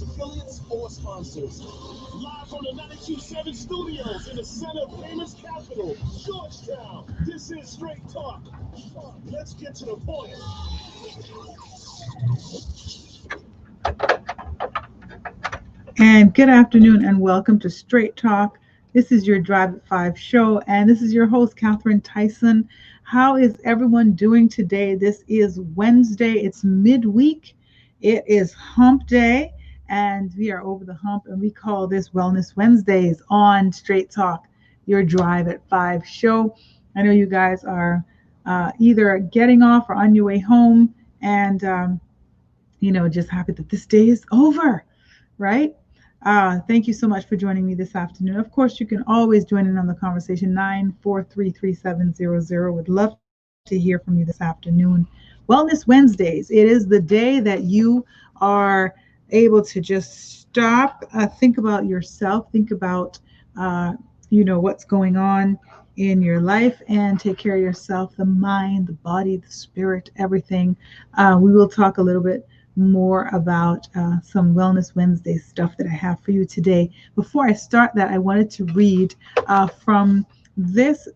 Affiliates or sponsors. Live from the 927 studios in the center of famous capital, Georgetown. This is Straight Talk. Let's get to the point. And good afternoon and welcome to Straight Talk. This is your Drive at 5 show, and this is your host, Catherine Tyson. How is everyone doing today? This is Wednesday, it's midweek, it is hump day, and we are over the hump, and we call this Wellness Wednesdays on Straight Talk, your Drive at 5 show. I know you guys are either getting off or on your way home, and just happy that this day is over, right? Thank you so much for joining me this afternoon. Of course, you can always join in on the conversation. 9433700. Would love to hear from you this afternoon. Wellness Wednesdays. It is the day that you are able to just stop, think about yourself, think about, what's going on in your life and take care of yourself, the mind, the body, the spirit, everything. We will talk a little bit more about some Wellness Wednesday stuff that I have for you today. Before I start that, I wanted to read from this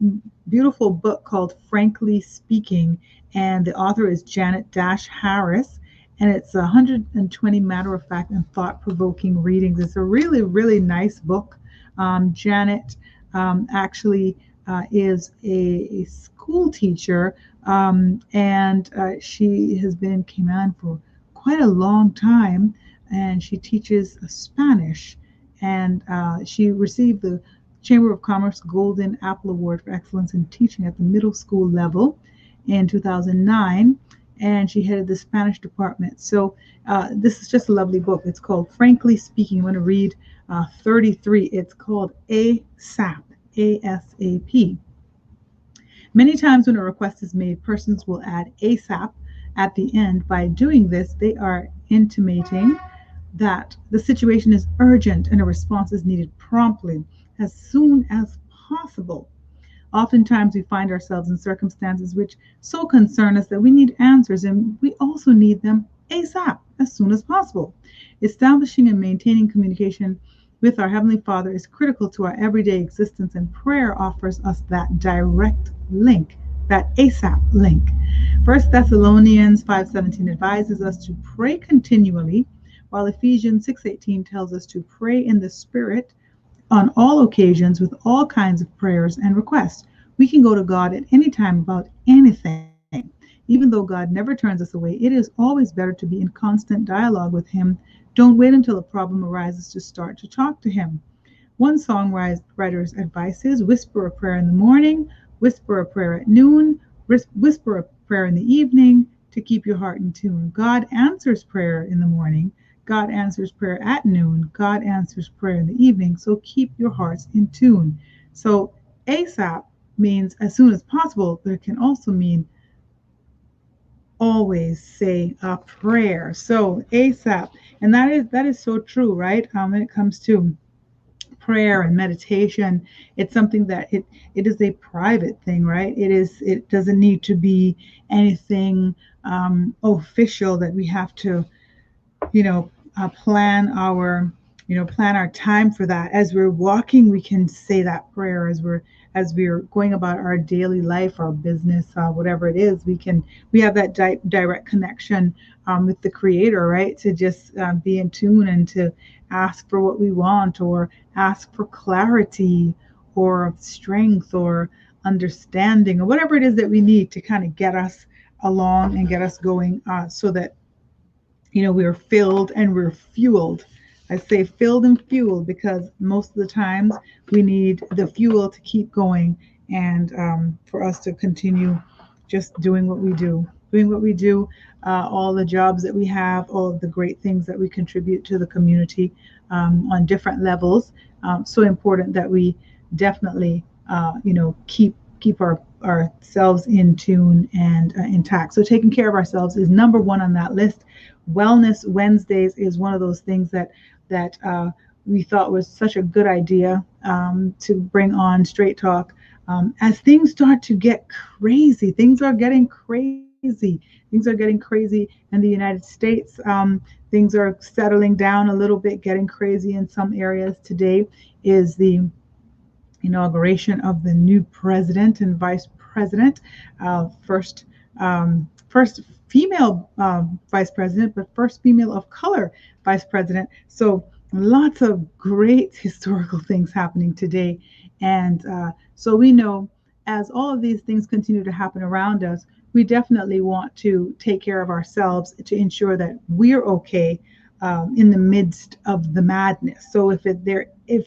beautiful book called Frankly Speaking, and the author is Janet Dash Harris, and it's 120 matter-of-fact and thought-provoking readings. It's a really, really nice book. Janet actually is a school teacher, and she has been in Cayman for quite a long time, and she teaches Spanish. And she received the Chamber of Commerce Golden Apple Award for Excellence in Teaching at the middle school level in 2009, and she headed the Spanish department. So this is just a lovely book. It's called Frankly Speaking. I'm going to read 33. It's called ASAP, ASAP. Many times when a request is made, persons will add ASAP at the end. By doing this, they are intimating that the situation is urgent and a response is needed promptly, as soon as possible. Oftentimes, we find ourselves in circumstances which so concern us that we need answers, and we also need them ASAP, as soon as possible. Establishing and maintaining communication with our Heavenly Father is critical to our everyday existence, and prayer offers us that direct link, that ASAP link. First Thessalonians 5:17 advises us to pray continually, while Ephesians 6:18 tells us to pray in the Spirit on all occasions with all kinds of prayers and requests. We can go to God at any time about anything. Even though God never turns us away, it is always better to be in constant dialogue with Him. Don't wait until a problem arises to start to talk to Him. One songwriter's advice is whisper a prayer in the morning, whisper a prayer at noon, whisper a prayer in the evening to keep your heart in tune. God answers prayer in the morning. God answers prayer at noon. God answers prayer in the evening. So keep your hearts in tune. So ASAP means as soon as possible, but it can also mean always say a prayer. So ASAP, and that is so true, right? When it comes to prayer and meditation, it's something that it is a private thing, right? It doesn't need to be anything official that we have to plan our time for that. As we're walking, we can say that prayer. As we're going about our daily life, our business, whatever it is, we have that direct connection with the Creator, right? To just be in tune and to ask for what we want, or ask for clarity, or strength, or understanding, or whatever it is that we need to kind of get us along and get us going, so that we're filled and we're fueled. I say filled and fueled because most of the times we need the fuel to keep going, and for us to continue just doing what we do, all the jobs that we have, all of the great things that we contribute to the community on different levels. So important that we definitely, keep ourselves in tune and intact. So taking care of ourselves is number one on that list. Wellness Wednesdays is one of those things that we thought was such a good idea to bring on Straight Talk. As things start to get crazy, things are getting crazy crazy. Things are getting crazy in the United States. Things are settling down a little bit, getting crazy in some areas. Today is the inauguration of the new president and vice president, first female vice president, but first female of color vice president. So lots of great historical things happening today, and so we know as all of these things continue to happen around us, we definitely want to take care of ourselves to ensure that we're okay in the midst of the madness. So if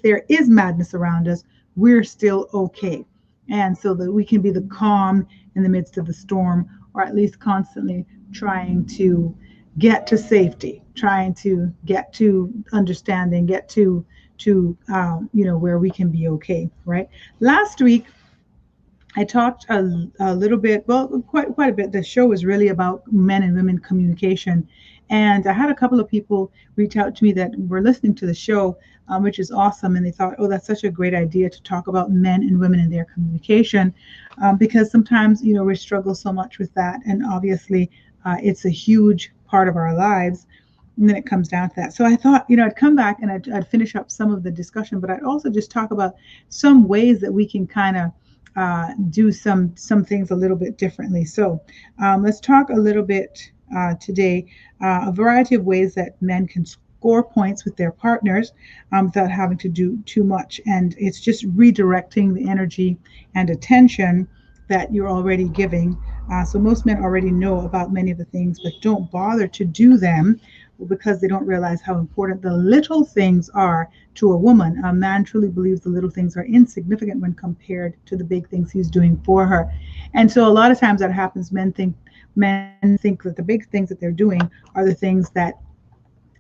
there is madness around us, we're still okay. And so that we can be the calm in the midst of the storm, or at least constantly trying to get to safety, trying to get to understanding, get to where we can be okay, right? Last week I talked a little bit, well, quite a bit. The show was really about men and women communication, and I had a couple of people reach out to me that were listening to the show, which is awesome, and they thought, oh, that's such a great idea to talk about men and women and their communication, because sometimes we struggle so much with that, and obviously it's a huge part of our lives. And then it comes down to that. So I thought, I'd come back and I'd finish up some of the discussion, but I'd also just talk about some ways that we can kind of do some things a little bit differently. So let's talk a little bit today, a variety of ways that men can score points with their partners without having to do too much. And it's just redirecting the energy and attention that you're already giving. So most men already know about many of the things, but don't bother to do them because they don't realize how important the little things are to a woman. A man truly believes the little things are insignificant when compared to the big things he's doing for her. And so a lot of times that happens. Men think that the big things that they're doing are the things that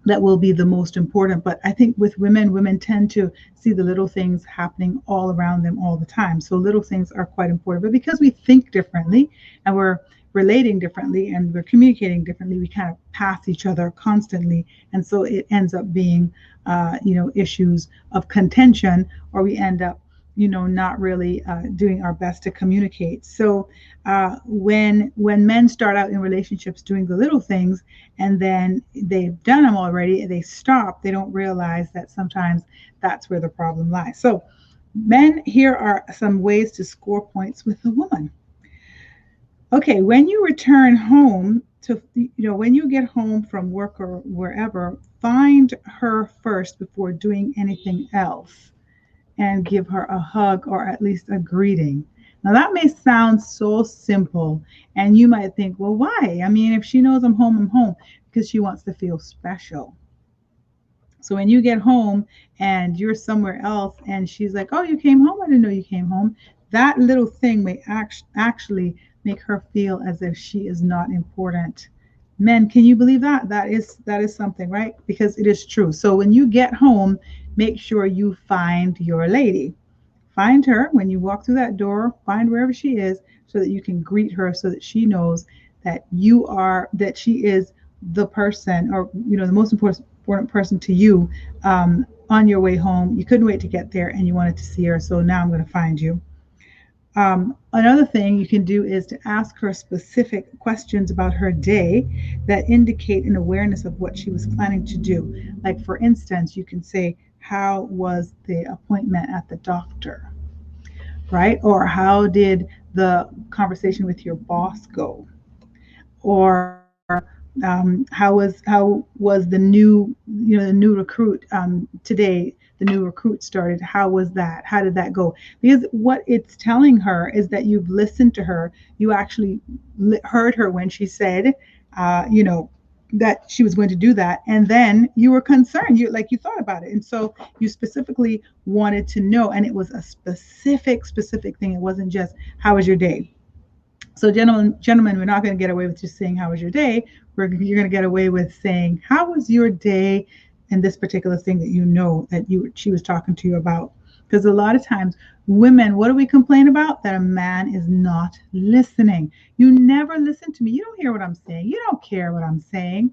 will be the most important. But I think with women tend to see the little things happening all around them all the time. So little things are quite important. But because we think differently and we're relating differently and we're communicating differently, we kind of pass each other constantly. And so it ends up being, issues of contention, or we end up not really doing our best to communicate. So when men start out in relationships doing the little things and then they've done them already, they stop, they don't realize that sometimes that's where the problem lies. So men, here are some ways to score points with a woman. Okay, when you return home when you get home from work or wherever, find her first before doing anything else and give her a hug or at least a greeting. Now, that may sound so simple, and you might think, well, why? I mean, if she knows I'm home, because she wants to feel special. So when you get home and you're somewhere else and she's like, oh, you came home? I didn't know you came home. That little thing may actually make her feel as if she is not important. Men, can you believe that? That is something, right? Because it is true. So when you get home, make sure you find your lady. Find her when you walk through that door, find wherever she is so that you can greet her, so that she knows that she is the person, or the most important person to you on your way home. You couldn't wait to get there and you wanted to see her, so now I'm going to find you. Another thing you can do is to ask her specific questions about her day that indicate an awareness of what she was planning to do. Like, for instance, you can say, how was the appointment at the doctor? Right? Or how did the conversation with your boss go? Or how was the new recruit today? The new recruit started. How was that? How did that go? Because what it's telling her is that you've listened to her. You actually heard her when she said, that she was going to do that, and then you were concerned. You thought about it, and so you specifically wanted to know, and it was a specific thing. It wasn't just how was your day. So gentlemen, we're not going to get away with just saying how was your day. You're going to get away with saying how was your day in this particular thing that she was talking to you about. Because a lot of times women, what do we complain about? That a man is not listening. You never listen to me. You don't hear what I'm saying. You don't care what I'm saying.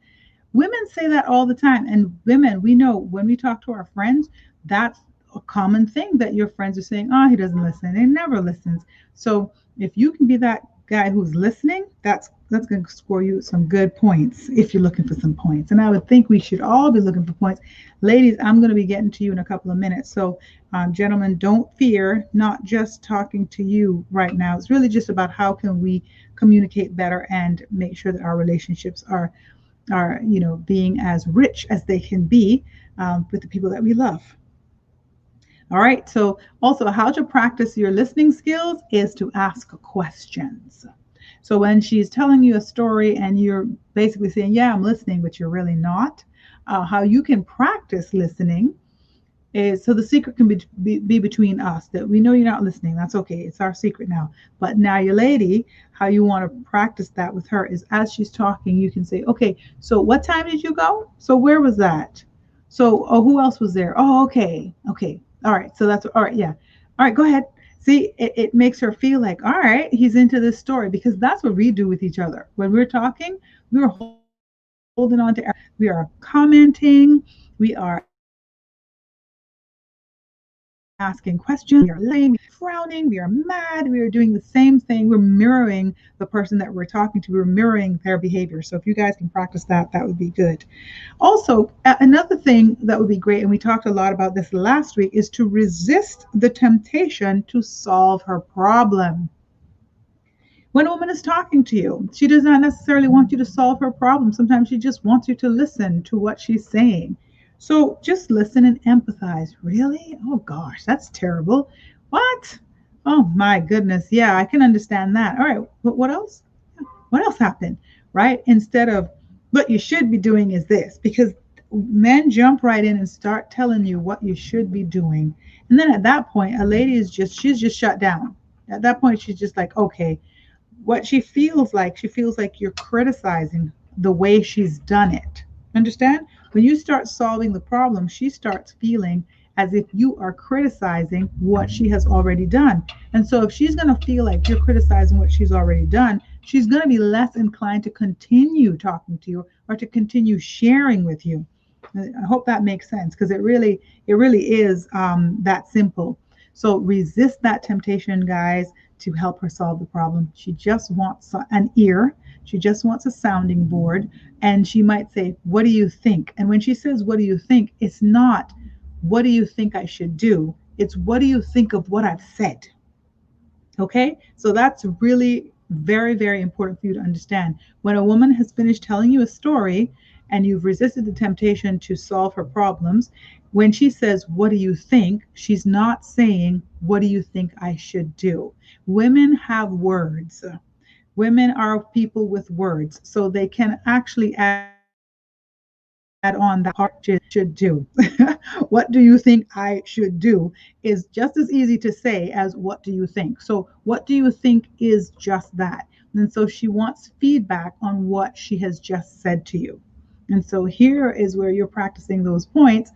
Women say that all the time. And women, we know when we talk to our friends, that's a common thing that your friends are saying, he doesn't listen. He never listens. So if you can be that guy who's listening, that's that's going to score you some good points if you're looking for some points. And I would think we should all be looking for points. Ladies, I'm going to be getting to you in a couple of minutes. So, gentlemen, don't fear, not just talking to you right now. It's really just about how can we communicate better and make sure that our relationships are being as rich as they can be with the people that we love. All right. So also how to practice your listening skills is to ask questions. So when she's telling you a story and you're basically saying, yeah, I'm listening, but you're really not, how you can practice listening is, so the secret can be between us, that we know you're not listening. That's okay. It's our secret now. But now your lady, how you want to practice that with her is as she's talking, you can say, okay, so what time did you go? So where was that? So, oh, who else was there? Oh, okay. Okay. All right. So that's all right. Yeah. All right. Go ahead. See, it makes her feel like, all right, he's into this story, because that's what we do with each other. When we're talking, we're holding on to, we are commenting, we are asking questions, we are laughing, we are frowning, we are mad, we are doing the same thing. We're mirroring the person that we're talking to, we're mirroring their behavior. So if you guys can practice that, that would be good. Also, another thing that would be great, and we talked a lot about this last week, is to resist the temptation to solve her problem. When a woman is talking to you, she does not necessarily want you to solve her problem. Sometimes she just wants you to listen to what she's saying. So just listen and empathize. Really? Oh gosh, that's terrible. What? Oh my goodness. Yeah, I can understand that. All right. What else? What else happened? Right? Instead of what you should be doing is this, because men jump right in and start telling you what you should be doing. And then at that point, a lady she's just shut down. At that point, she's just like, okay, what she feels like you're criticizing the way she's done it. Understand? When you start solving the problem, she starts feeling as if you are criticizing what she has already done. And so if she's going to feel like you're criticizing what she's already done, she's going to be less inclined to continue talking to you or to continue sharing with you. I hope that makes sense, because it really is that simple. So resist that temptation, guys, to help her solve the problem. She just wants an ear. She just wants a sounding board. And she might say, what do you think? And when she says, what do you think? It's not, what do you think I should do? It's, what do you think of what I've said? Okay? So that's really very, very important for you to understand. When a woman has finished telling you a story and you've resisted the temptation to solve her problems, when she says, what do you think? She's not saying, what do you think I should do? Women have words. Women are people with words, so they can actually add on that part should do. What do you think I should do is just as easy to say as what do you think. So what do you think is just that. And so she wants feedback on what she has just said to you. And so here is where you're practicing those points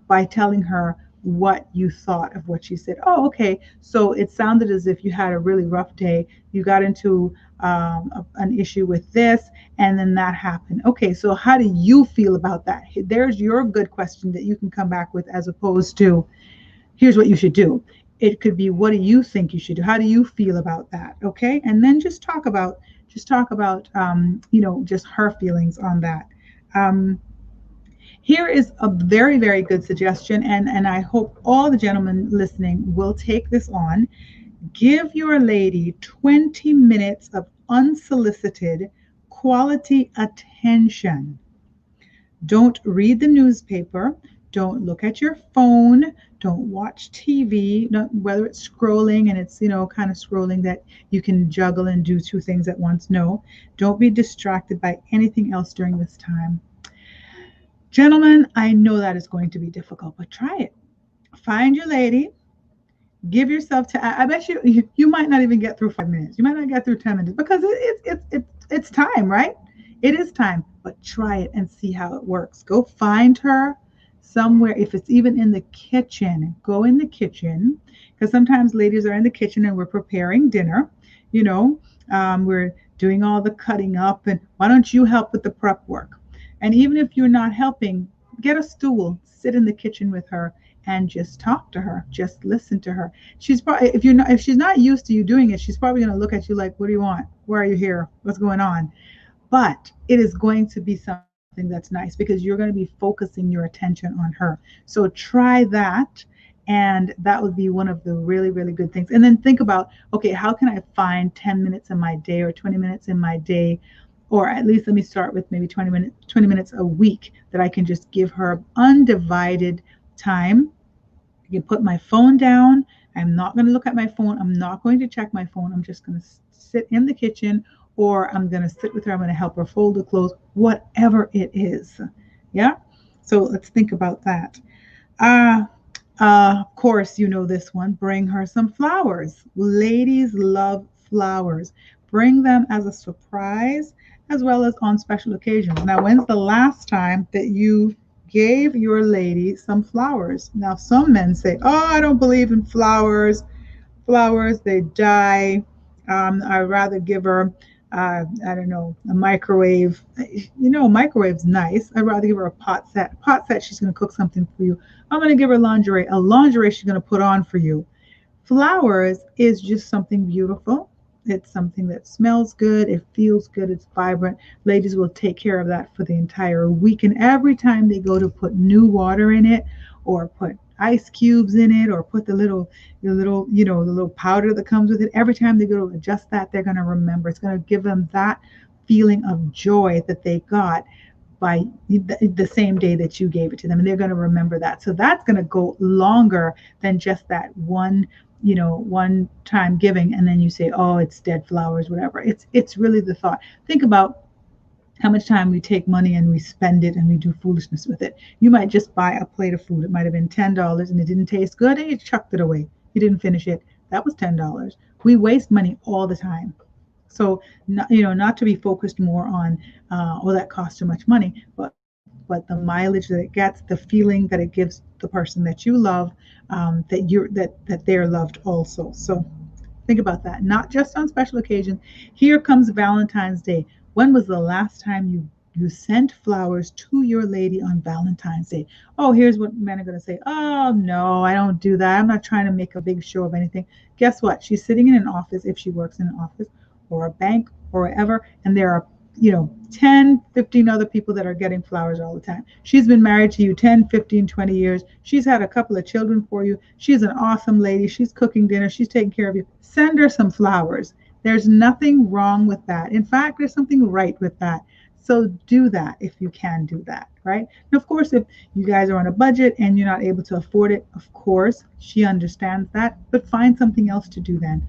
by telling her what you thought of what she said. Oh, okay. So it sounded as if you had a really rough day. You got into an issue with this, and then that happened. Okay, so how do you feel about that? There's your good question that you can come back with, as opposed to, here's what you should do. It could be, what do you think you should do? How do you feel about that? Okay, and then just talk about just her feelings on that. Um, Here is a very, very good suggestion, and I hope all the gentlemen listening will take this on. Give your lady 20 minutes of unsolicited quality attention. Don't read the newspaper. Don't look at your phone. Don't watch TV, whether it's scrolling and it's, kind of scrolling that you can juggle and do two things at once. No, don't be distracted by anything else during this time. Gentlemen, I know that is going to be difficult, but try it. Find your lady. Give yourself to. I bet you might not even get through 5 minutes. You might not get through 10 minutes, because it's time, right? It is time. But try it and see how it works. Go find her somewhere. If it's even in the kitchen, go in the kitchen, because sometimes ladies are in the kitchen and we're preparing dinner. We're doing all the cutting up, and why don't you help with the prep work? And even if you're not helping, get a stool, sit in the kitchen with her, and just talk to her. Just listen to her. She's probably, if she's not used to you doing it, she's probably going to look at you like, what do you want? Why are you here? What's going on? But it is going to be something that's nice because you're going to be focusing your attention on her. So try that. And that would be one of the really, really good things. And then think about, okay, how can I find 10 minutes in my day or 20 minutes in my day? Or at least let me start with maybe 20 minutes a week that I can just give her undivided time. I can put my phone down. I'm not going to look at my phone. I'm not going to check my phone. I'm just going to sit in the kitchen, or I'm going to sit with her. I'm going to help her fold the clothes, whatever it is. Yeah. So let's think about that. Uh, of course, you know this one. Bring her some flowers. Ladies love flowers. Bring them as a surprise as well as on special occasions. Now, when's the last time that you gave your lady some flowers? Now, some men say, oh, I don't believe in flowers. Flowers, they die. I'd rather give her, I don't know, a microwave. Microwave's nice. I'd rather give her a pot set. Pot set, she's going to cook something for you. I'm going to give her lingerie. A lingerie she's going to put on for you. Flowers is just something beautiful. It's something that smells good. It feels good. It's vibrant. Ladies will take care of that for the entire week. And every time they go to put new water in it, or put ice cubes in it, or put the little powder that comes with it, every time they go to adjust that, they're going to remember. It's going to give them that feeling of joy that they got by the same day that you gave it to them, and they're going to remember that. So that's going to go longer than just that one time giving, and then you say, oh, it's dead flowers, whatever. It's really the thought. Think about how much time we take money and we spend it and we do foolishness with it. You might just buy a plate of food. It might have been $10 and it didn't taste good and you chucked it away. You didn't finish it. That was $10. We waste money all the time. So, not to be focused more on, that costs too much money, but the mileage that it gets, the feeling that it gives the person that you love, that they're loved also. So think about that. Not just on special occasions. Here comes Valentine's Day. When was the last time you sent flowers to your lady on Valentine's Day? Oh, here's what men are going to say. Oh, no, I don't do that. I'm not trying to make a big show of anything. Guess what? She's sitting in an office, if she works in an office or a bank or wherever, and there are 10, 15 other people that are getting flowers all the time. She's been married to you 10, 15, 20 years. She's had a couple of children for you. She's an awesome lady. She's cooking dinner. She's taking care of you. Send her some flowers. There's nothing wrong with that. In fact, there's something right with that. So do that if you can do that, right? And of course, if you guys are on a budget and you're not able to afford it, of course, she understands that, but find something else to do then.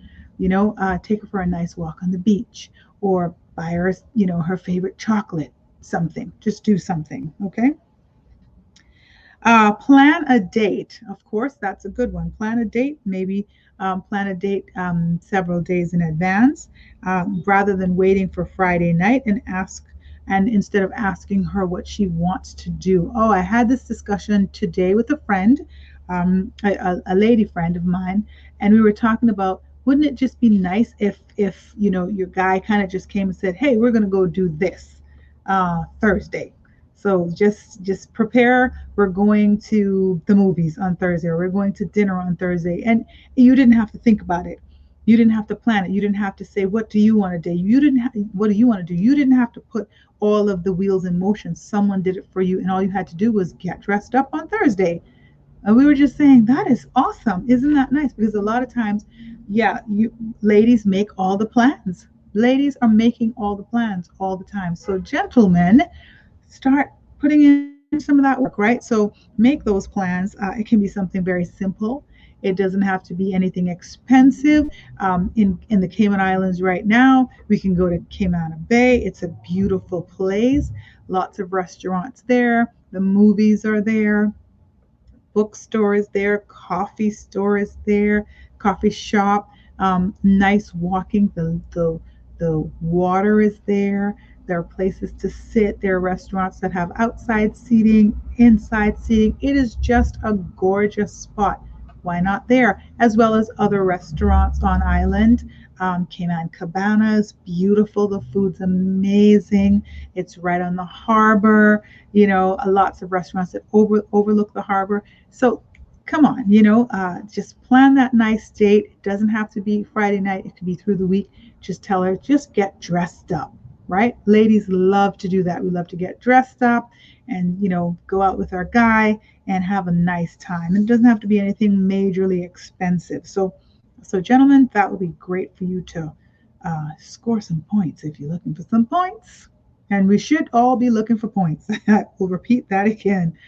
Take her for a nice walk on the beach, or buy her, her favorite chocolate, something. Just do something, okay? Plan a date. Of course, that's a good one. Plan a date, maybe plan a date several days in advance, rather than waiting for Friday night and instead of asking her what she wants to do. Oh, I had this discussion today with a friend, a lady friend of mine, and we were talking about, wouldn't it just be nice if your guy kind of just came and said, hey, we're going to go do this Thursday. So just prepare. We're going to the movies on Thursday, or we're going to dinner on Thursday, and you didn't have to think about it. You didn't have to plan it. You didn't have to say, what do you want to do? What do you want to do? You didn't have to put all of the wheels in motion. Someone did it for you, and all you had to do was get dressed up on Thursday. And we were just saying, that is awesome. Isn't that nice? Because a lot of times, yeah, you ladies make all the plans. Ladies are making all the plans all the time. So gentlemen, start putting in some of that work, right? So make those plans. It can be something very simple. It doesn't have to be anything expensive. In the Cayman Islands right now, we can go to Cayman Bay. It's a beautiful place. Lots of restaurants there. The movies are there. Bookstore is there. Coffee store is there. Coffee shop. Nice walking. The water is there. There are places to sit. There are restaurants that have outside seating, inside seating. It is just a gorgeous spot. Why not there? As well as other restaurants on island. Cayman Cabana is beautiful. The food's amazing. It's right on the harbor. Lots of restaurants that overlook the harbor. So come on, just plan that nice date. It doesn't have to be Friday night. It could be through the week. Just tell her, just get dressed up, right? Ladies love to do that. We love to get dressed up and, go out with our guy and have a nice time. It doesn't have to be anything majorly expensive. So gentlemen, that would be great for you to score some points if you're looking for some points. And we should all be looking for points. We'll repeat that again.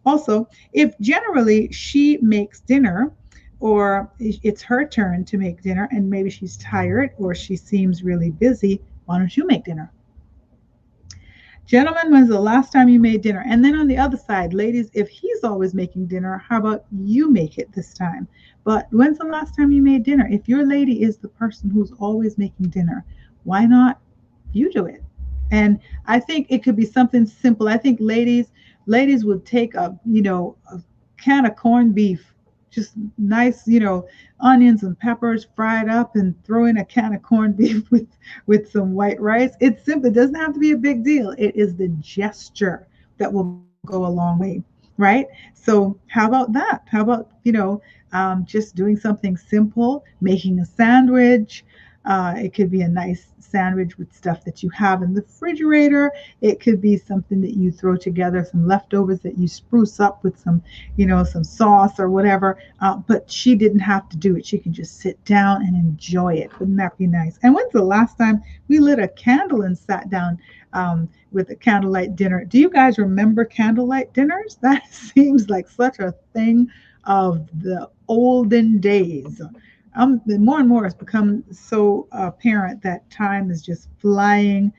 Also, if generally she makes dinner, or it's her turn to make dinner and maybe she's tired or she seems really busy, why don't you make dinner? Gentlemen, when's the last time you made dinner? And then on the other side, ladies, if he's always making dinner, how about you make it this time? But when's the last time you made dinner? If your lady is the person who's always making dinner, why not you do it? And I think it could be something simple. I think ladies would take a can of corned beef, just nice, onions and peppers fried up, and throw in a can of corned beef with some white rice. It's simple. It doesn't have to be a big deal. It is the gesture that will go a long way, right? So how about that? How about just doing something simple, making a sandwich. It could be a nice sandwich with stuff that you have in the refrigerator. It could be something that you throw together, some leftovers that you spruce up with some sauce or whatever. But she didn't have to do it. She can just sit down and enjoy it. Wouldn't that be nice? And when's the last time we lit a candle and sat down with a candlelight dinner? Do you guys remember candlelight dinners? That seems like such a thing of the olden days. More and more it's become so apparent that time is just flying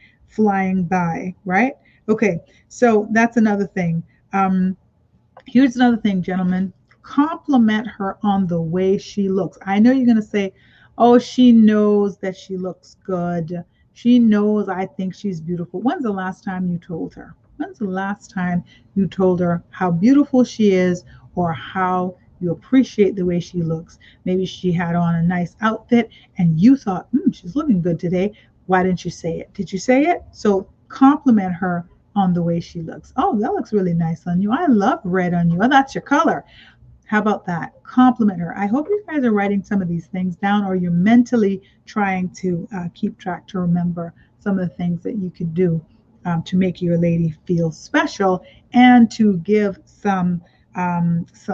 by, right? Okay, so that's another thing. Um, Here's another thing, gentlemen. Compliment her on the way she looks. I know you're going to say, oh, she knows that she looks good. She knows I think she's beautiful. When's the last time you told her? When's the last time you told her how beautiful she is or how you appreciate the way she looks? Maybe she had on a nice outfit and you thought, she's looking good today. Why didn't you say it? Did you say it? So compliment her on the way she looks. Oh, that looks really nice on you. I love red on you. Oh, that's your color. How about that? Compliment her. I hope you guys are writing some of these things down, or you're mentally trying to keep track to remember some of the things that you could do to make your lady feel special and to give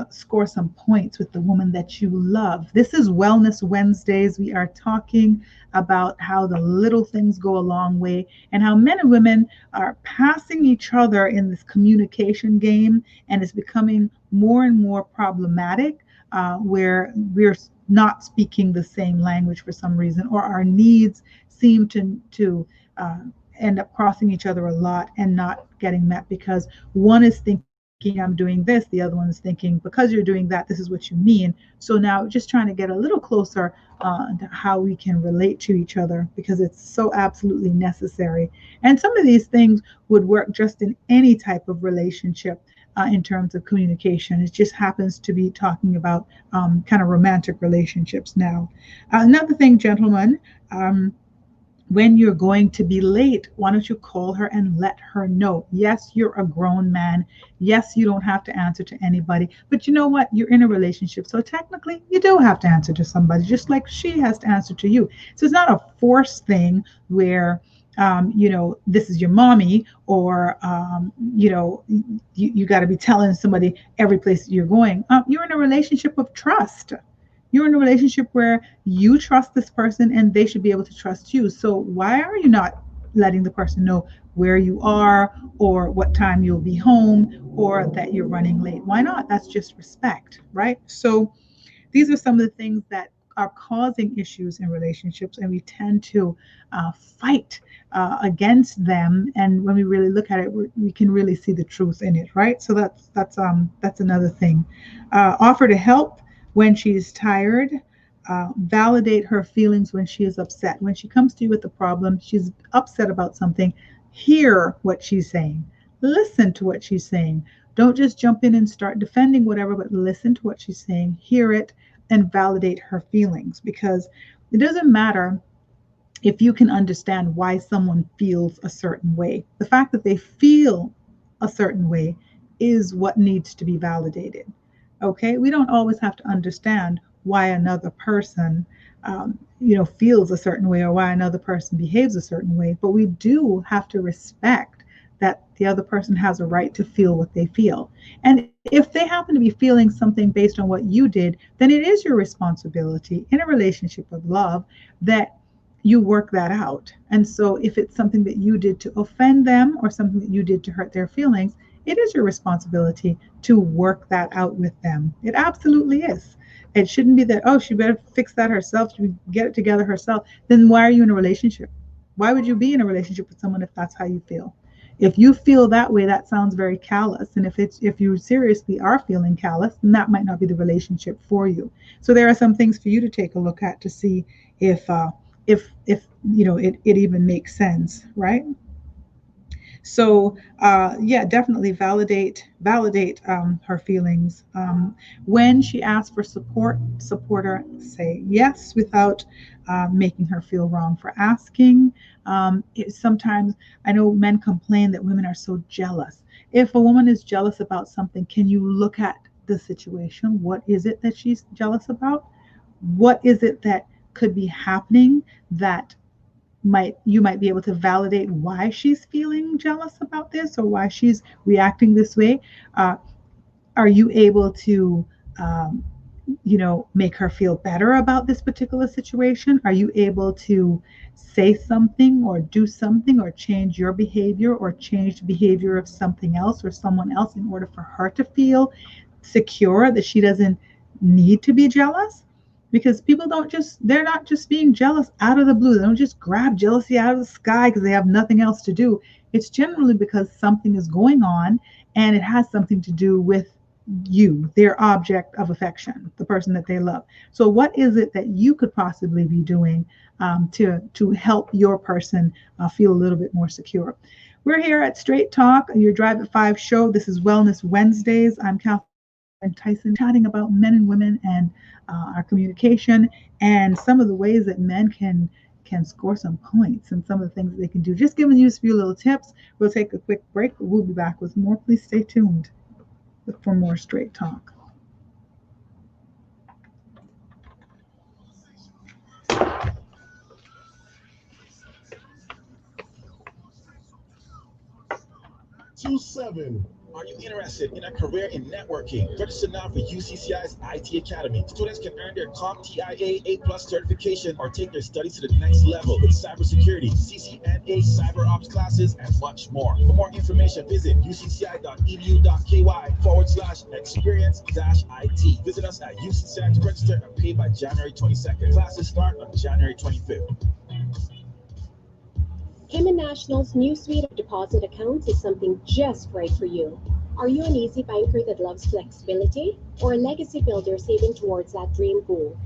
score some points with the woman that you love. This is Wellness Wednesdays. We are talking about how the little things go a long way and how men and women are passing each other in this communication game, and it's becoming more and more problematic where we're not speaking the same language for some reason, or our needs seem to end up crossing each other a lot and not getting met because one is thinking I'm doing this, the other one is thinking because you're doing that, this is what you mean. So now just trying to get a little closer to how we can relate to each other because it's so absolutely necessary. And some of these things would work just in any type of relationship. In terms of communication, it just happens to be talking about kind of romantic relationships now. Another thing, gentlemen, when you're going to be late, why don't you call her and let her know? Yes, you're a grown man. Yes, you don't have to answer to anybody. But you know what? You're in a relationship. So technically, you do have to answer to somebody, just like she has to answer to you. So it's not a forced thing where, this is your mommy, or, you got to be telling somebody every place you're going. You're in a relationship of trust. You're in a relationship where you trust this person and they should be able to trust you. So why are you not letting the person know where you are or what time you'll be home or that you're running late? Why not? That's just respect, right? So these are some of the things that are causing issues in relationships, and we tend to fight against them. And when we really look at it, we can really see the truth in it, right? So that's another thing. Offer to help when she's tired. Validate her feelings when she is upset. When she comes to you with a problem, she's upset about something. Hear what she's saying. Listen to what she's saying. Don't just jump in and start defending whatever, but listen to what she's saying, hear it, and validate her feelings, because it doesn't matter if you can understand why someone feels a certain way. The fact that they feel a certain way is what needs to be validated. Okay, we don't always have to understand why another person, feels a certain way or why another person behaves a certain way, but we do have to respect that the other person has a right to feel what they feel. And if they happen to be feeling something based on what you did, then it is your responsibility in a relationship of love that you work that out. And so if it's something that you did to offend them or something that you did to hurt their feelings, it is your responsibility to work that out with them. It absolutely is. It shouldn't be that, oh, she better fix that herself, she get it together herself. Then why are you in a relationship? Why would you be in a relationship with someone if that's how you feel? If you feel that way, that sounds very callous. And if you seriously are feeling callous, then that might not be the relationship for you. So there are some things for you to take a look at to see if it even makes sense, right? So yeah, definitely validate her feelings. When she asks for support her, say yes without making her feel wrong for asking. Sometimes I know men complain that women are so jealous. If a woman is jealous about something, can you look at the situation? What is it that she's jealous about? What is it that could be happening that might be able to validate why she's feeling jealous about this or why she's reacting this way? uh, are you able to um, make her feel better about this particular situation? Are you able to say something or do something or change your behavior or change the behavior of something else or someone else in order for her to feel secure that she doesn't need to be jealous? Because people they're not just being jealous out of the blue. They don't just grab jealousy out of the sky because they have nothing else to do. It's generally because something is going on and it has something to do with you, their object of affection, the person that they love. So, what is it that you could possibly be doing to help your person feel a little bit more secure? We're here at Straight Talk, your Drive at 5 show. This is Wellness Wednesdays. I'm Catherine Tyson, chatting about men and women and our communication and some of the ways that men can score some points and some of the things that they can do. Just giving you a few little tips. We'll take a quick break, but we'll be back with more. Please stay tuned for more Straight Talk. Two seven. Are you interested in a career in networking? Register now for UCCI's IT Academy. Students can earn their CompTIA A+ certification or take their studies to the next level with cybersecurity, CCNA, cyber ops classes, and much more. For more information, visit ucci.edu.ky/experience-IT. Visit us at UCCI to register and pay by January 22nd. Classes start on January 25th. Cayman National's new suite of deposit accounts is something just right for you. Are you an easy banker that loves flexibility or a legacy builder saving towards that dream goal?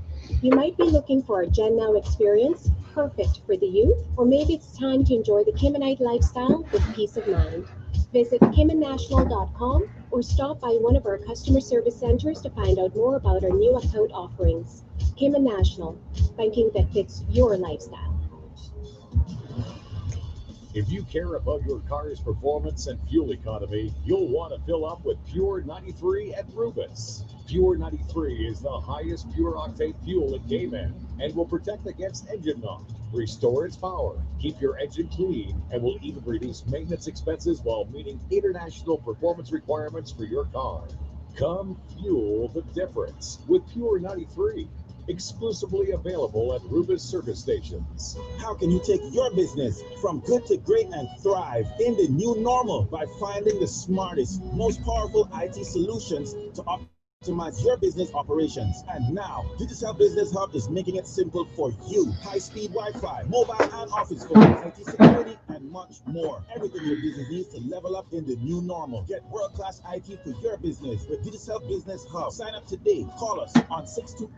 You might be looking for a Gen Now experience, perfect for the youth, or maybe it's time to enjoy the Caymanite lifestyle with peace of mind. Visit caymannational.com or stop by one of our customer service centers to find out more about our new account offerings. Cayman National, banking that fits your lifestyle. If you care about your car's performance and fuel economy, you'll want to fill up with Pure 93 at Rubus. Pure 93 is the highest pure octane fuel in Cayman and will protect against engine knock, restore its power, keep your engine clean, and will even reduce maintenance expenses while meeting international performance requirements for your car. Come fuel the difference with Pure 93. Exclusively available at Rubus service stations. How can you take your business from good to great and thrive in the new normal by finding the smartest, most powerful IT solutions to optimize your business operations? And now, Digital Business Hub is making it simple for you. High-speed Wi-Fi, mobile and office phones, IT security, and much more. Everything your business needs to level up in the new normal. Get world-class IT for your business with Digital Business Hub. Sign up today. Call us on 62.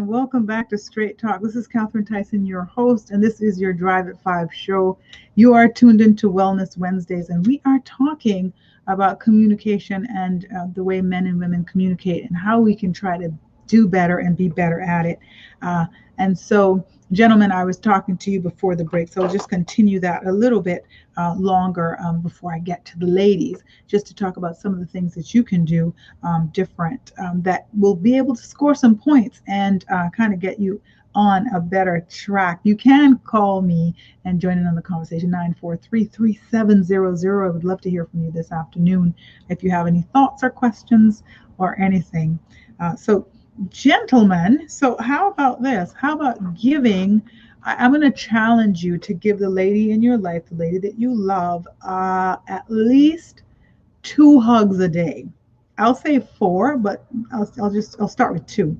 and welcome back to Straight Talk. This is Catherine Tyson, your host, and this is your Drive at 5 show. You are tuned into Wellness Wednesdays, and we are talking about communication and the way men and women communicate and how we can try to do better and be better at it. And so, gentlemen, I was talking to you before the break, so I'll just continue that a little bit longer before I get to the ladies, just to talk about some of the things that you can do different that will be able to score some points and kind of get you on a better track. You can call me and join in on the conversation, 943-3700. I would love to hear from you this afternoon if you have any thoughts or questions or anything. So gentlemen, so how about this? How about giving? I'm going to challenge you to give the lady in your life, the lady that you love, at least 2 hugs a day. I'll say 4, but I'll start with 2.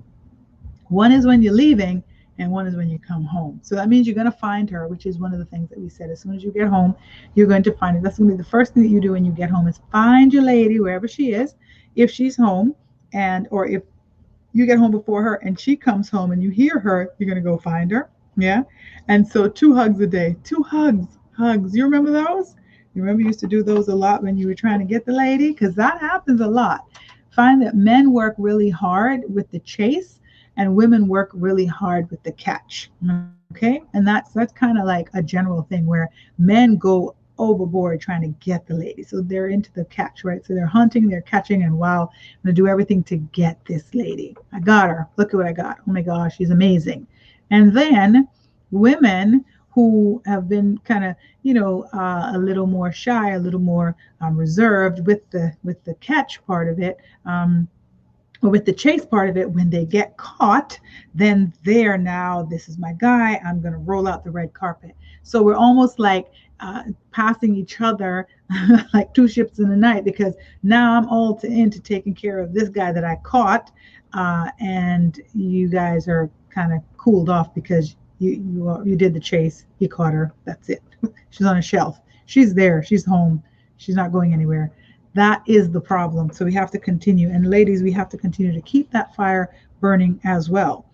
One is when you're leaving, and one is when you come home. So that means you're going to find her, which is one of the things that we said. As soon as you get home, you're going to find her. That's going to be the first thing that you do when you get home is find your lady wherever she is, if she's home, or if you get home before her and she comes home and you hear her, you're going to go find her. Yeah. And so 2 hugs a day, 2 hugs. You remember those? You remember you used to do those a lot when you were trying to get the lady? Because that happens a lot. Find that men work really hard with the chase and women work really hard with the catch. Okay. And that's kind of like a general thing where men go overboard trying to get the lady. So they're into the catch, right? So they're hunting, they're catching, and wow, I'm going to do everything to get this lady. I got her. Look at what I got. Oh my gosh, she's amazing. And then women who have been kind of, a little more shy, a little more reserved with the catch part of it, or with the chase part of it, when they get caught, then they're now, this is my guy, I'm going to roll out the red carpet. So we're almost like passing each other like 2 ships in the night, because now I'm all into taking care of this guy that I caught, and you guys are kind of cooled off because you did the chase, you caught her, that's it. She's on a shelf, she's there, she's home, she's not going anywhere. That is the problem. So we have to continue. And ladies, we have to continue to keep that fire burning as well.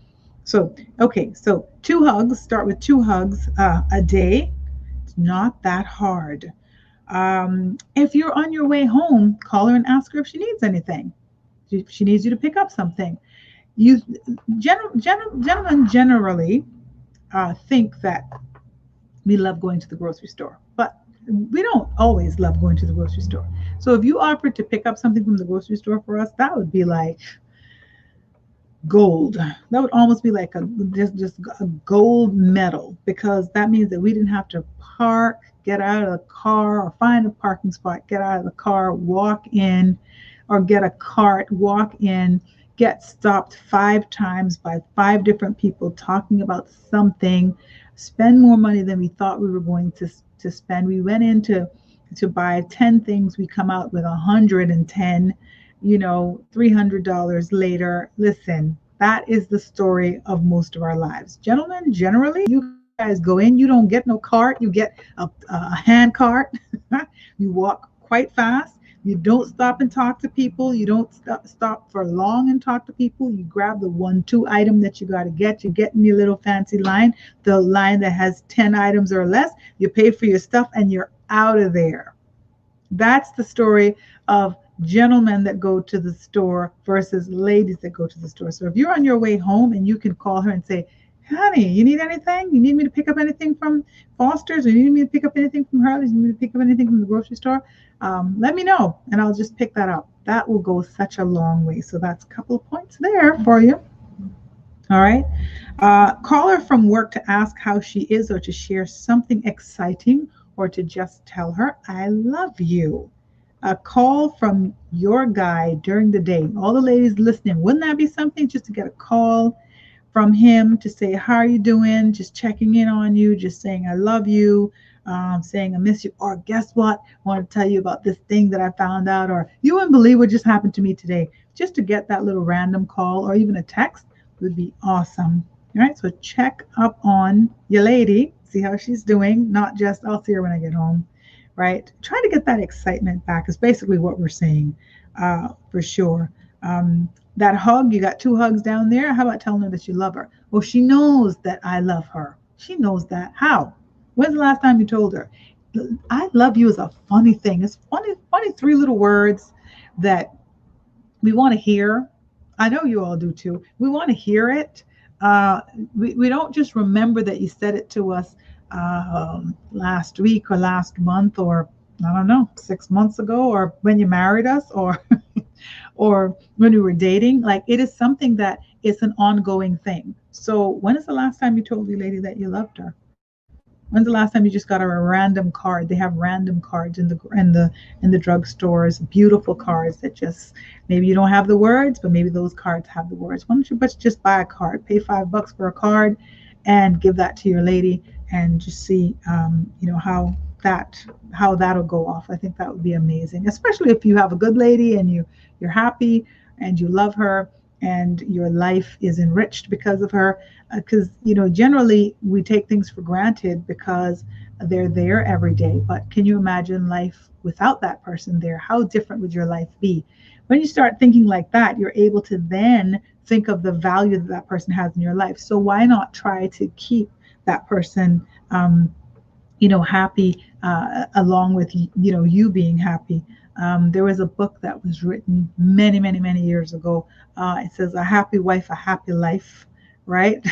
So, okay, so 2 hugs, start with 2 hugs a day. It's not that hard. If you're on your way home, call her and ask her if she needs anything. If she needs you to pick up something. Gentlemen generally think that we love going to the grocery store, but we don't always love going to the grocery store. So if you offered to pick up something from the grocery store for us, that would be like gold. That would almost be like just a gold medal, because that means that we didn't have to park, get out of the car, or find a parking spot, get out of the car, walk in, or get a cart, walk in, get stopped 5 times by 5 different people talking about something, spend more money than we thought we were going to spend. We went in to buy 10 things, we come out with 110, $300 later. Listen, that is the story of most of our lives. Gentlemen, generally, you guys go in, you don't get no cart, you get a hand cart. You walk quite fast. You don't stop and talk to people. You don't stop for long and talk to people. You grab the 1-2 item that you got to get. You get in your little fancy line, the line that has 10 items or less. You pay for your stuff and you're out of there. That's the story of gentlemen that go to the store versus ladies that go to the store. So if you're on your way home and you can call her and say, honey, you need anything? You need me to pick up anything from Foster's? Or you need me to pick up anything from Harley's? You need me to pick up anything from the grocery store? Let me know, and I'll just pick that up. That will go such a long way. So that's a couple of points there for you. All right. Call her from work to ask how she is, or to share something exciting, or to just tell her, I love you. A call from your guy during the day. All the ladies listening, wouldn't that be something, just to get a call from him to say, how are you doing? Just checking in on you, just saying, I love you, saying, I miss you. Or guess what? I want to tell you about this thing that I found out, or you wouldn't believe what just happened to me today. Just to get that little random call or even a text would be awesome. All right. So check up on your lady, see how she's doing, not just, I'll see her when I get home, right? Try to get that excitement back is basically what we're saying, for sure. That hug, you got two hugs down there. How about telling her that you love her? Well, she knows that I love her. She knows that. How? When's the last time you told her? I love you is a funny thing. It's funny, funny three little words that we want to hear. I know you all do too. We want to hear it. Uh, we don't just remember that you said it to us last week or last month or I don't know, 6 months ago or when you married us or or when we were dating. Like it is something that it's an ongoing thing. So when is the last time you told your lady that you loved her? When's the last time you just got her a random card? They have random cards in the drugstores, beautiful cards that just maybe you don't have the words, but maybe those cards have the words. Why don't you but just buy a card, pay $5 for a card, and give that to your lady, and just see, that how that'll go off. I think that would be amazing, especially if you have a good lady and you're happy and you love her and your life is enriched because of her. Because generally we take things for granted because they're there every day. But can you imagine life without that person there? How different would your life be? When you start thinking like that, you're able to then think of the value that that person has in your life. So why not try to keep that person happy, along with you being happy. There was a book that was written many, many, many years ago. It says, "A happy wife, a happy life." Right?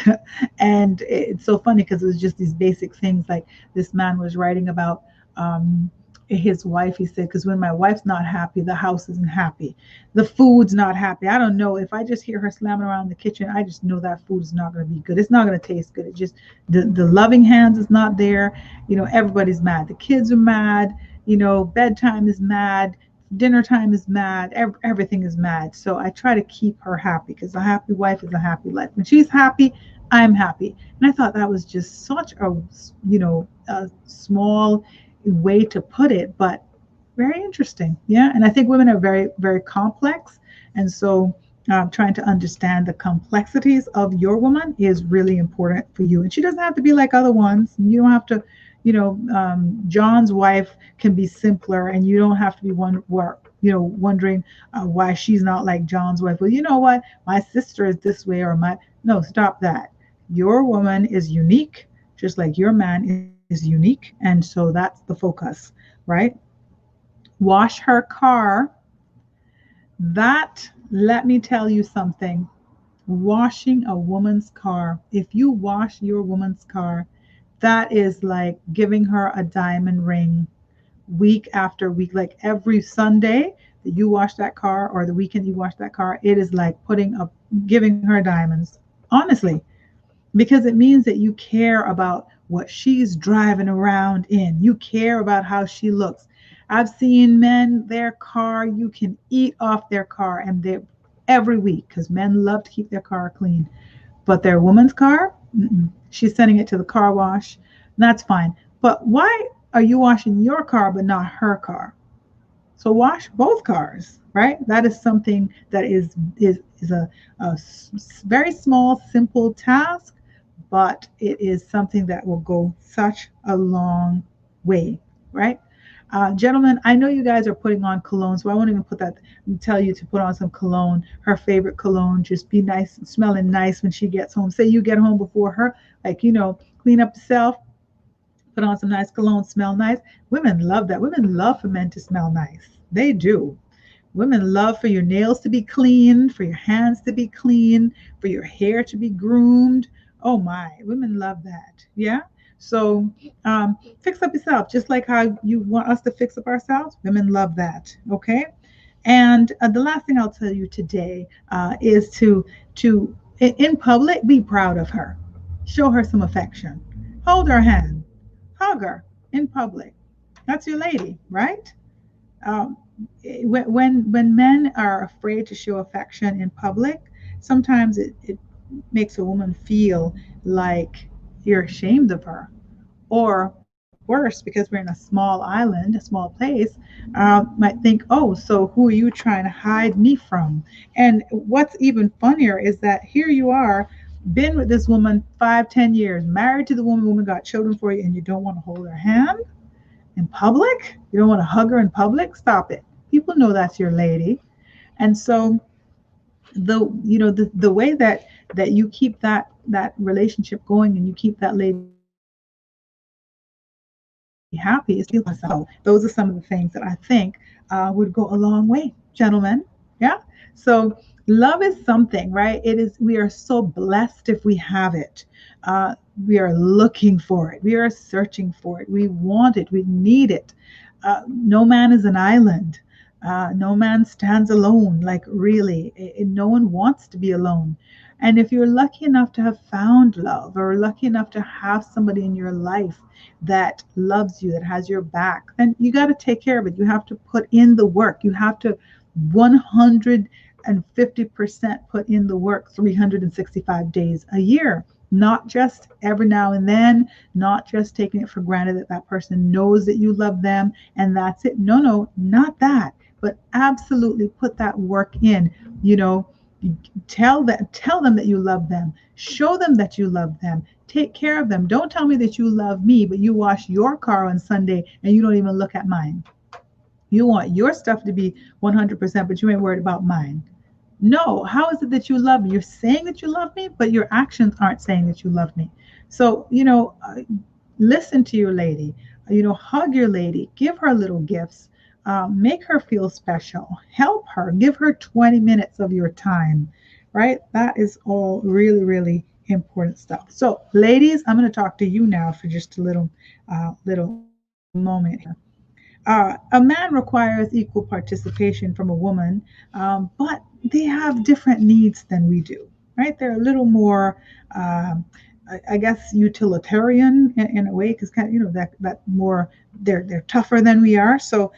And it's so funny because it was just these basic things. Like this man was writing about his wife. He said, because when my wife's not happy, the house isn't happy. The food's not happy. I don't know. If I just hear her slamming around the kitchen, I just know that food is not going to be good. It's not going to taste good. It just, the loving hands is not there. Everybody's mad. The kids are mad. Bedtime is mad. Dinner time is mad. Everything is mad. So I try to keep her happy because a happy wife is a happy life. When she's happy, I'm happy. And I thought that was just such a small way to put it, but very interesting. Yeah. And I think women are very, very complex. And so trying to understand the complexities of your woman is really important for you. And she doesn't have to be like other ones. You don't have to, John's wife can be simpler and you don't have to be wondering why she's not like John's wife. Well, you know what? My sister is this way no, stop that. Your woman is unique, just like your man is unique. And so that's the focus, right? Wash her car. That, let me tell you something. Washing a woman's car, if you wash your woman's car, that is like giving her a diamond ring week after week. Like every Sunday that you wash that car or the weekend you wash that car, it is like giving her diamonds. Honestly, because it means that you care about what she's driving around in. You care about how she looks. I've seen men, their car, you can eat off their car and they every week because men love to keep their car clean. But their woman's car, she's sending it to the car wash. That's fine. But why are you washing your car but not her car? So wash both cars, right? That is something that is a very small, simple task, but it is something that will go such a long way, right? Gentlemen, I know you guys are putting on cologne, so I won't even tell you to put on some cologne, her favorite cologne. Just be nice, smelling nice when she gets home. Say you get home before her, clean up yourself, put on some nice cologne, smell nice. Women love that. Women love for men to smell nice. They do. Women love for your nails to be clean, for your hands to be clean, for your hair to be groomed. Oh my, women love that. Yeah. So fix up yourself, just like how you want us to fix up ourselves. Women love that. Okay. And the last thing I'll tell you today is to in public be proud of her, show her some affection, hold her hand, hug her in public. That's your lady, right? Um, when men are afraid to show affection in public, sometimes it makes a woman feel like you're ashamed of her. Or worse, because we're in a small island, a small place, might think, oh, so who are you trying to hide me from? And what's even funnier is that here you are, been with this woman 5, 10 years, married to the woman got children for you, and you don't want to hold her hand in public? You don't want to hug her in public? Stop it. People know that's your lady. And so The way that you keep that relationship going and you keep that lady happy is to feel myself. Those are some of the things that I think would go a long way, gentlemen. Yeah. So love is something, right? We are so blessed if we have it. We are looking for it. We are searching for it. We want it. We need it. No man is an island. No man stands alone. Like, really, no one wants to be alone. And if you're lucky enough to have found love, or lucky enough to have somebody in your life that loves you, that has your back, then you got to take care of it. You have to put in the work. You have to 150% put in the work 365 days a year, not just every now and then, not just taking it for granted that that person knows that you love them and that's it. No, no, not that, but absolutely put that work in. You know, tell them that you love them, show them that you love them, take care of them. Don't tell me that you love me but you wash your car on Sunday and you don't even look at mine. You want your stuff to be 100%, but you ain't worried about mine. No, how is it that you love me? You're saying that you love me, but your actions aren't saying that you love me. So, listen to your lady, hug your lady, give her little gifts, make her feel special, help her, give her 20 minutes of your time, right? That is all really, really important stuff. So, ladies, I'm going to talk to you now for just a little moment here. A man requires equal participation from a woman, but they have different needs than we do, right? They're a little more, um, I guess, utilitarian in a way, because kind of that more they're tougher than we are. So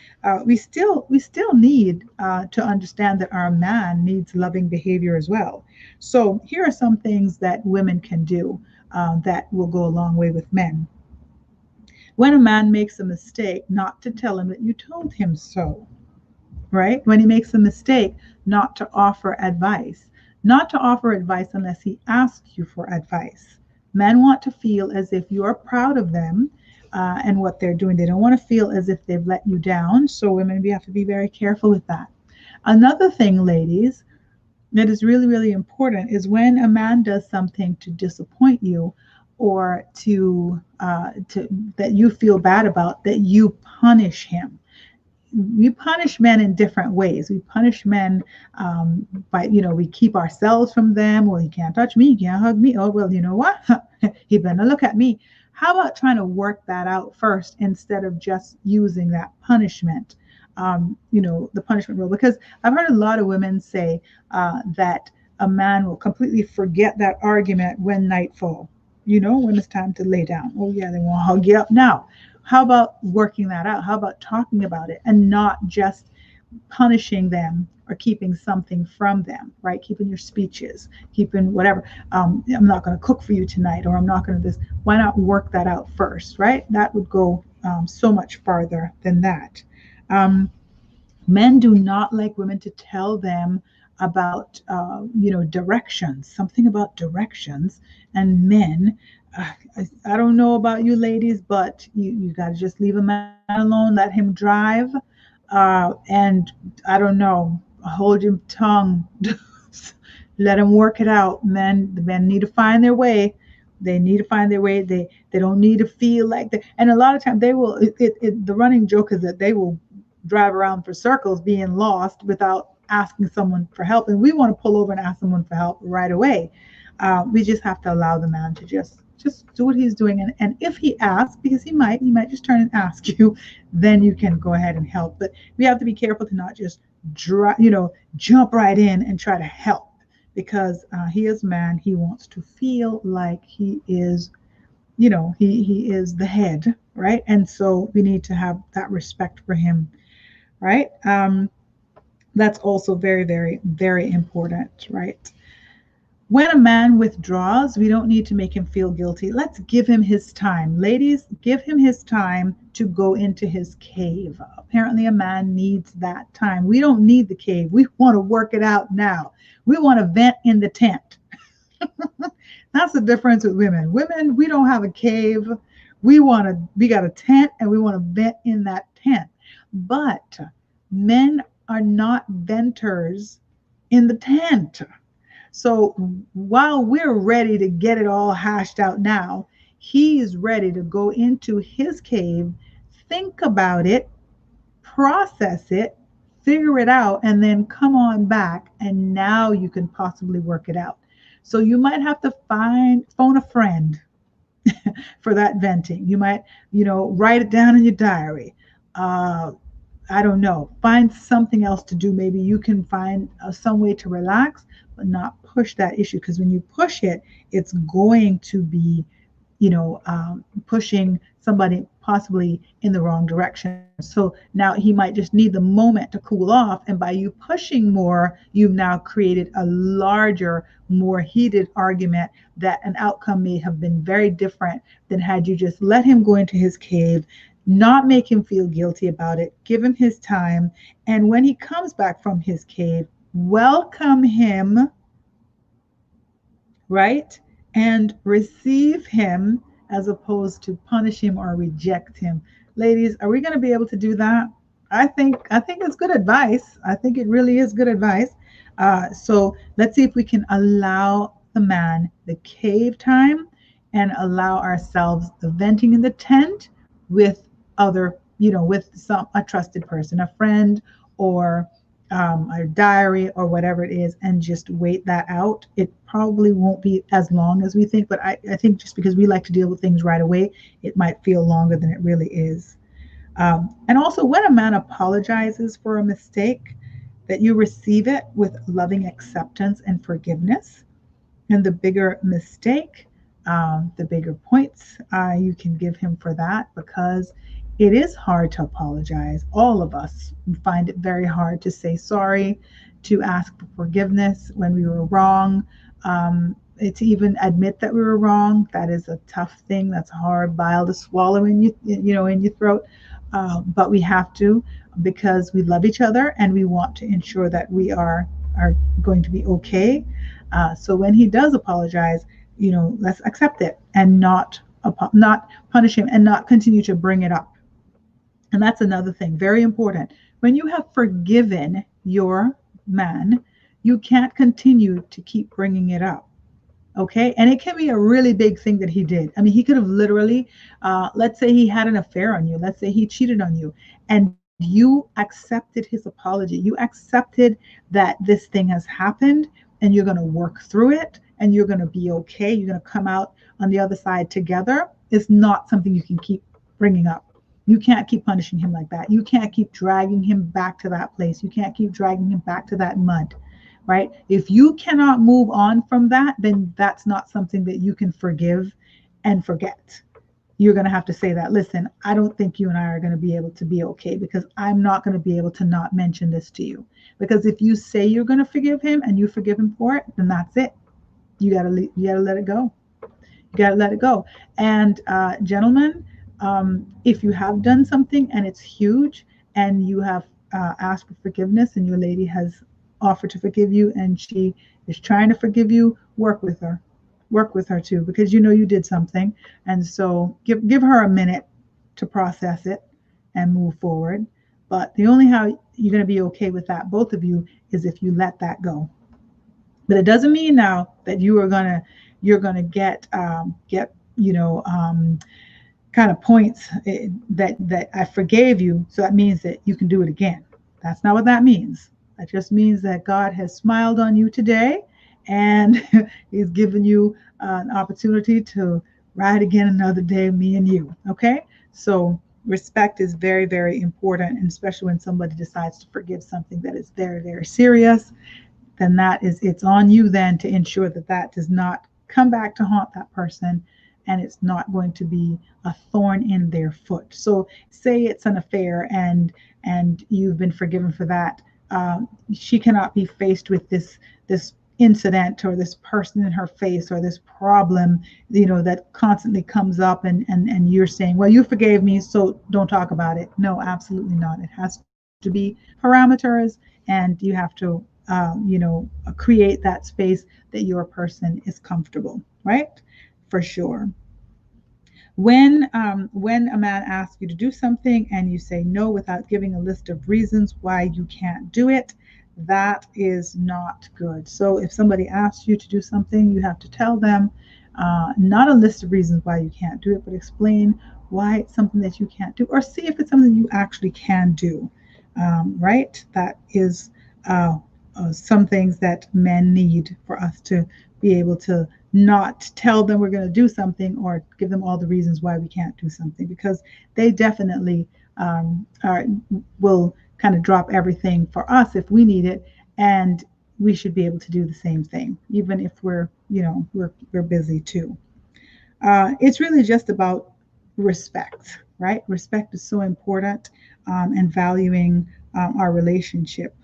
we still need to understand that our man needs loving behavior as well. So here are some things that women can do that will go a long way with men. When a man makes a mistake, not to tell him that you told him so, right? When he makes a mistake, not to offer advice, not to offer advice unless he asks you for advice. Men want to feel as if you're proud of them and what they're doing. They don't want to feel as if they've let you down. So women, we have to be very careful with that. Another thing, ladies, that is really, really important is when a man does something to disappoint you or to that you feel bad about, that you punish him. We punish men in different ways. We punish men by, we keep ourselves from them. Well, he can't touch me, he can't hug me. Oh, well, you know what? He better look at me. How about trying to work that out first instead of just using that punishment? The punishment rule. Because I've heard a lot of women say that a man will completely forget that argument when nightfall. When it's time to lay down. Oh yeah, they want to hug you up now. How about working that out? How about talking about it and not just punishing them or keeping something from them, right? Keeping your speeches, keeping whatever. I'm not going to cook for you tonight, or I'm not going to this. Why not work that out first, right? That would go so much farther than that. Um, Men do not like women to tell them about directions, something about directions. And men, I don't know about you ladies, but you got to just leave a man alone, let him drive, and I don't know, hold your tongue. Let them work it out. The men need to find their way. They need to find their way. They don't need to feel like that. And a lot of times they will. The running joke is that they will drive around for circles being lost without asking someone for help. And we want to pull over and ask someone for help right away. We just have to allow the man to just do what he's doing. And if he asks, because he might just turn and ask you, then you can go ahead and help. But we have to be careful to not just jump right in and try to help, because he is man. He wants to feel like he is, he is the head, right? And so we need to have that respect for him, right? That's also very, very, very important, right? When a man withdraws, we don't need to make him feel guilty. Let's give him his time. Ladies, give him his time to go into his cave. Apparently, a man needs that time. We don't need the cave. We want to work it out now. We want to vent in the tent. That's the difference with women. Women, we don't have a cave. We got a tent and we want to vent in that tent. But men are not venters in the tent. So while we're ready to get it all hashed out now, he is ready to go into his cave, think about it, process it, figure it out, and then come on back. And now you can possibly work it out. So you might have to phone a friend for that venting. You might, write it down in your diary. Uh, I don't know, find something else to do. Maybe you can find some way to relax, but not push that issue. Because when you push it, it's going to be, pushing somebody possibly in the wrong direction. So now he might just need the moment to cool off. And by you pushing more, you've now created a larger, more heated argument that an outcome may have been very different than had you just let him go into his cave, not make him feel guilty about it, give him his time. And when he comes back from his cave, welcome him, right? And receive him as opposed to punish him or reject him. Ladies, are we going to be able to do that? I think it's good advice. I think it really is good advice. So let's see if we can allow the man the cave time and allow ourselves the venting in the tent with other, with a trusted person, a friend, or a diary, or whatever it is, and just wait that out. It probably won't be as long as we think, but I think just because we like to deal with things right away, it might feel longer than it really is. And also, when a man apologizes for a mistake, that you receive it with loving acceptance and forgiveness. And the bigger mistake, the bigger points you can give him for that, because it is hard to apologize. All of us find it very hard to say sorry, to ask for forgiveness when we were wrong. To even admit that we were wrong, that is a tough thing. That's a hard bile to swallow in in your throat. But we have to, because we love each other and we want to ensure that we are going to be okay. So when he does apologize, let's accept it and not punish him and not continue to bring it up. And that's another thing, very important. When you have forgiven your man, you can't continue to keep bringing it up. Okay. And it can be a really big thing that he did. I mean, he could have literally, let's say he had an affair on you. Let's say he cheated on you, and you accepted his apology. You accepted that this thing has happened and you're going to work through it and you're going to be okay. You're going to come out on the other side together. It's not something you can keep bringing up. You can't keep punishing him like that. You can't keep dragging him back to that place. You can't keep dragging him back to that mud. Right? If you cannot move on from that, then that's not something that you can forgive and forget. You're going to have to say that, listen, I don't think you and I are going to be able to be okay, because I'm not going to be able to not mention this to you. Because if you say you're going to forgive him and you forgive him for it, then that's it. You got to let it go. You got to let it go. And gentlemen, if you have done something and it's huge and you have asked for forgiveness and your lady has offered to forgive you and she is trying to forgive you, work with her too, because you did something. And so give her a minute to process it and move forward. But the only how you're going to be okay with that, both of you, is if you let that go. But it doesn't mean now that you're gonna get kind of points that I forgave you, so that means that you can do it again. That's not what that means. That just means that God has smiled on you today and he's given you an opportunity to ride again another day, me and you. Okay? So respect is very, very important, and especially when somebody decides to forgive something that is very, very serious, then it's on you then to ensure that that does not come back to haunt that person, and it's not going to be a thorn in their foot. So say it's an affair and you've been forgiven for that. She cannot be faced with this incident or this person in her face or this problem, that constantly comes up, and you're saying, well, you forgave me, so don't talk about it. No, absolutely not. It has to be parameters, and you have to create that space that your person is comfortable, right? For sure. When a man asks you to do something and you say no without giving a list of reasons why you can't do it, that is not good. So if somebody asks you to do something, you have to tell them not a list of reasons why you can't do it, but explain why it's something that you can't do, or see if it's something you actually can do. Right? That is some things that men need for us to be able to not tell them we're going to do something or give them all the reasons why we can't do something, because they definitely will kind of drop everything for us if we need it, and we should be able to do the same thing, even if we're busy too. It's really just about respect, right? Respect is so important, and valuing our relationship.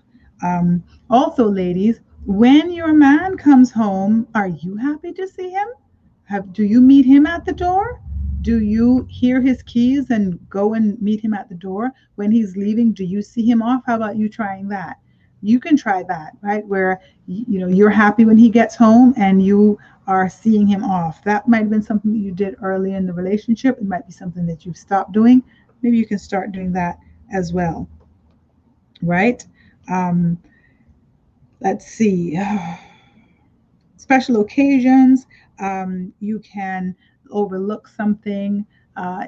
Also, ladies, when your man comes home, are you happy to see him? Do you meet him at the door? Do you hear his keys and go and meet him at the door? When he's leaving, do you see him off? How about you trying that? You can try that, right? Where you're happy when he gets home and you are seeing him off. That might have been something that you did early in the relationship. It might be something that you've stopped doing. Maybe you can start doing that as well, right? Um, let's see. Special occasions, you can overlook something.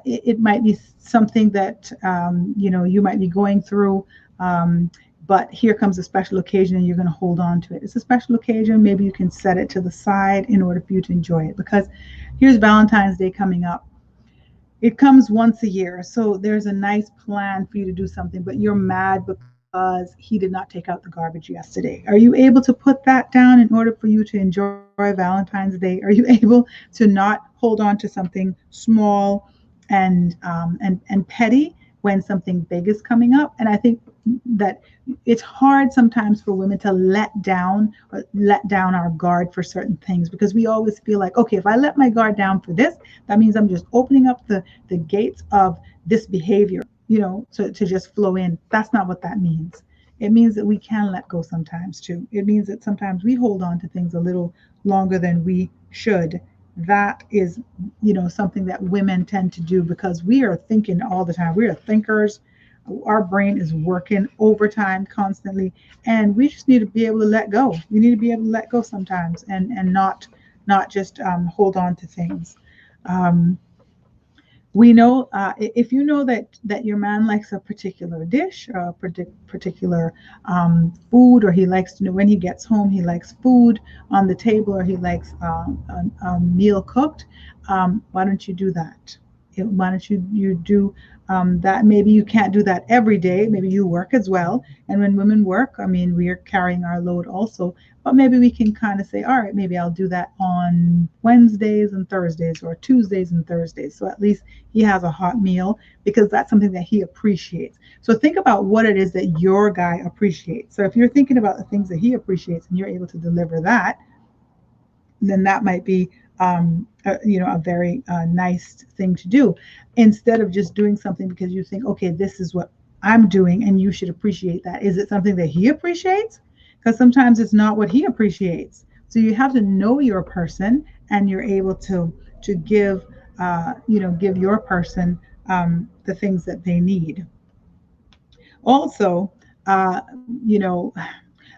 It might be something that you might be going through, but here comes a special occasion and you're going to hold on to it. It's a special occasion. Maybe you can set it to the side in order for you to enjoy it, because here's Valentine's Day coming up. It comes once a year, so there's a nice plan for you to do something, but you're mad because he did not take out the garbage yesterday. Are you able to put that down in order for you to enjoy Valentine's Day? Are you able to not hold on to something small and petty when something big is coming up? And I think that it's hard sometimes for women to let down our guard for certain things, because we always feel like, okay, if I let my guard down for this, that means I'm just opening up the gates of this behavior, to just flow in. That's not what that means. It means that we can let go sometimes too. It means that sometimes we hold on to things a little longer than we should. That is, something that women tend to do because we are thinking all the time. We are thinkers. Our brain is working overtime constantly, and we just need to be able to let go. We need to be able to let go sometimes, and not just hold on to things. Um, we know, if you know that your man likes a particular dish, or a particular food, or he likes to know when he gets home he likes food on the table, or he likes a meal cooked, why don't you do that? Why don't you do that? Maybe you can't do that every day. Maybe you work as well, and when women work, I mean, we are carrying our load also. But maybe we can kind of say, all right, maybe I'll do that on Wednesdays and Thursdays, or Tuesdays and Thursdays. So at least he has a hot meal, because that's something that he appreciates. So think about what it is that your guy appreciates. So if you're thinking about the things that he appreciates and you're able to deliver that, then that might be a very nice thing to do, instead of just doing something because you think, okay, this is what I'm doing and you should appreciate that. Is it something that he appreciates? Because sometimes it's not what he appreciates. So you have to know your person, and you're able to give your person the things that they need. Also, uh, you know,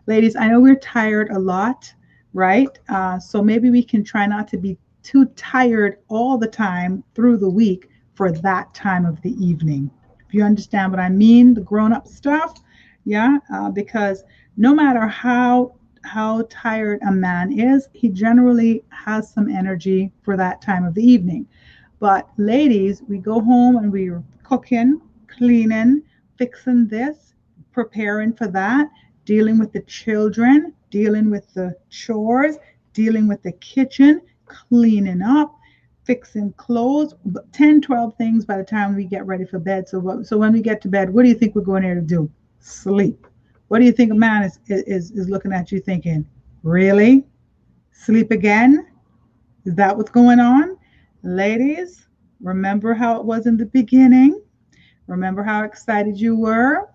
ladies, I know we're tired a lot, right? So maybe we can try not to be too tired all the time through the week for that time of the evening. If you understand what I mean, the grown-up stuff, yeah, because no matter how tired a man is, he generally has some energy for that time of the evening. But ladies, we go home and we're cooking, cleaning, fixing this, preparing for that, dealing with the children, dealing with the chores, dealing with the kitchen, cleaning up, fixing clothes, 10, 12 things by the time we get ready for bed. So when we get to bed, what do you think we're going there to do? Sleep. What do you think a man is looking at you thinking? Really? Sleep again? Is that what's going on? Ladies, remember how it was in the beginning? Remember how excited you were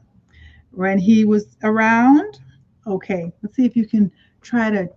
when he was around? Okay, let's see if you can try to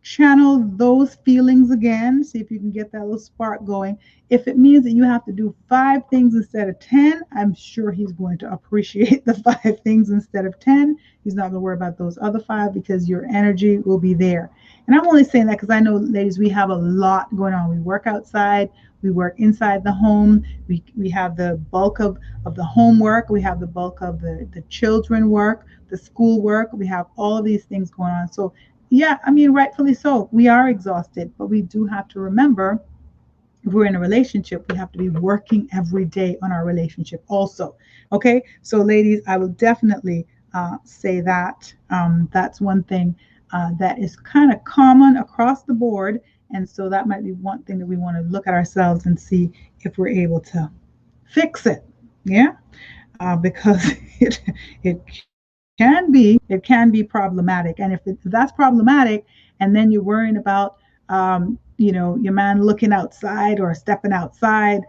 channel those feelings again. See if you can get that little spark going. If it means that you have to do 5 things instead of 10, I'm sure he's going to appreciate the 5 things instead of 10. He's not going to worry about those other 5 because your energy will be there. And I'm only saying that because I know, ladies, we have a lot going on. We work outside, we work inside the home, we have the bulk of the homework, we have the bulk of the children work, the school work, we have all of these things going on. So yeah, I mean, rightfully so. We are exhausted, but we do have to remember if we're in a relationship, we have to be working every day on our relationship also. Okay, so ladies, I will definitely say that that's one thing that is kind of common across the board. And so that might be one thing that we want to look at ourselves and see if we're able to fix it. Yeah, because it it can be problematic. And if that's problematic, and then you're worrying about your man looking outside or stepping outside,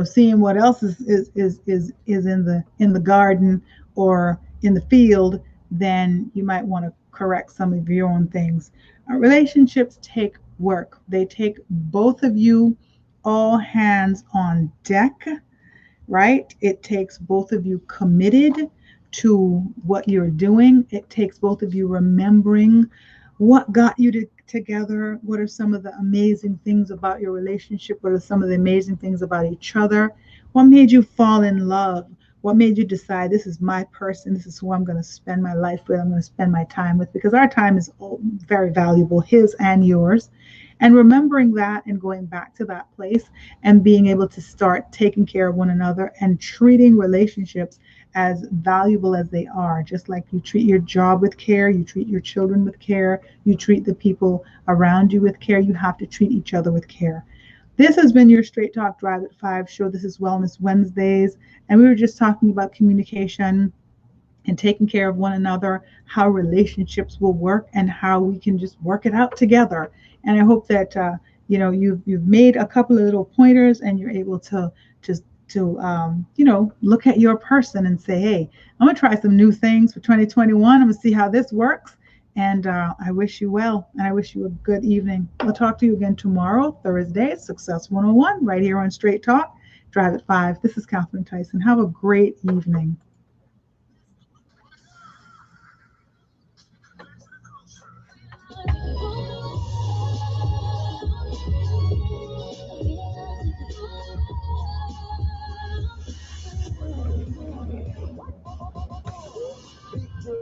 seeing what else is in the garden or in the field, then you might want to correct some of your own things. Relationships take work. They take both of you all hands on deck, right? It takes both of you committed to what you're doing. It takes both of you remembering what got you together. What are some of the amazing things about your relationship? What are some of the amazing things about each other? What made you fall in love? What made you decide this is my person? This is who I'm going to spend my life with. I'm going to spend my time with, because our time is very valuable, his and yours. And remembering that and going back to that place and being able to start taking care of one another and treating relationships as valuable as they are. Just like you treat your job with care, you treat your children with care, you treat the people around you with care, you have to treat each other with care. This has been your Straight Talk Drive at 5 show. This is Wellness Wednesdays, and we were just talking about communication and taking care of one another, how relationships will work, and how we can just work it out together. And I hope that you've made a couple of little pointers, and you're able to look at your person and say, hey, I'm gonna try some new things for 2021. I'm gonna see how this works. And I wish you well, and I wish you a good evening. We'll talk to you again tomorrow, Thursday, Success 101, right here on Straight Talk Drive at 5. This is Catherine Tyson. Have a great evening.